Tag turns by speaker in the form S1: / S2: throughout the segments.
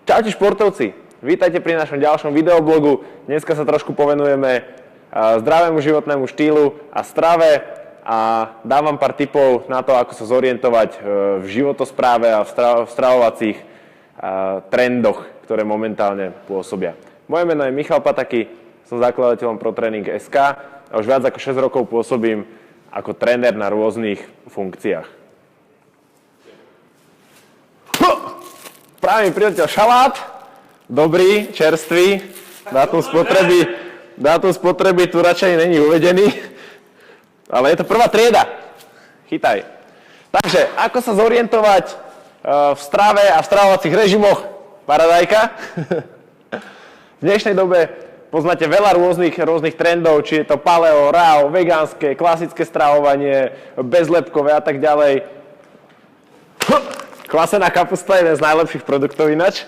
S1: Čaute športovci, vítajte pri našom ďalšom videoblogu. Dneska sa trošku povenujeme zdravému životnému štýlu a strave a dám vám pár tipov na to, ako sa zorientovať v životospráve a v stravovacích trendoch, ktoré momentálne pôsobia. Moje meno je Michal Pataky, som zakladateľom ProTraining.sk a už viac ako 6 rokov pôsobím ako tréner na rôznych funkciách. Práve mi priletel šalát, dobrý, čerstvý, dátum spotreby tu radšej není uvedený, ale je to prvá trieda. Chytaj. Takže, ako sa zorientovať v strave a v stravovacích režimoch? Paradajka. V dnešnej dobe poznáte veľa rôznych trendov, či je to paleo, raw, vegánske, klasické stravovanie, bezlepkové a tak ďalej. Kvasená kapusta je jeden z najlepších produktov ináč.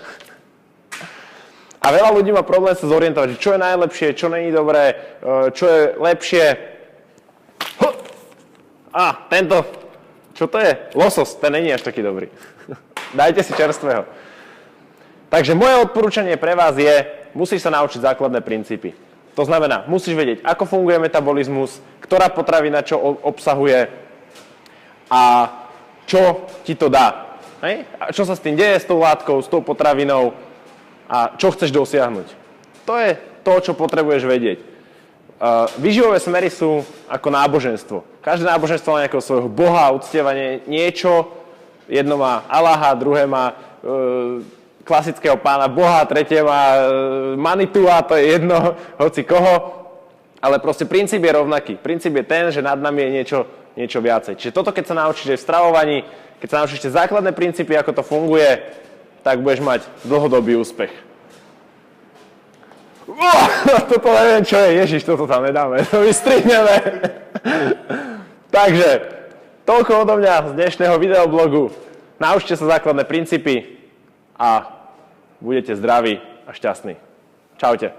S1: A veľa ľudí má problém sa zorientovať, čo je najlepšie, čo není dobré, čo je lepšie. Tento, čo to je? Losos, ten není až taký dobrý. Dajte si čerstvého. Takže moje odporúčanie pre vás je, musíš sa naučiť základné princípy. To znamená, musíš vedieť, ako funguje metabolizmus, ktorá potravina čo obsahuje a čo ti to dá. Hej? A čo sa s tým deje, s tou látkou, s tou potravinou a čo chceš dosiahnuť. To je to, čo potrebuješ vedieť. Výživové smery sú ako náboženstvo. Každé náboženstvo má nejakého svojho boha, uctievanie niečo. Jedno má Allaha, druhé má klasického pána boha, tretie má Manitua, to je jedno, hoci koho. Ale proste princíp je rovnaký. Princíp je ten, že nad nami je niečo viacej. Čiže toto, keď sa naučíš v stravovaní, keď sa naučíš základné princípy, ako to funguje, tak budeš mať dlhodobý úspech. Toto neviem, čo je. Ježiš, toto tam nedáme. To vystrihneme. Takže, toľko odo mňa z dnešného videoblogu. Naučte sa základné princípy a budete zdraví a šťastní. Čaute.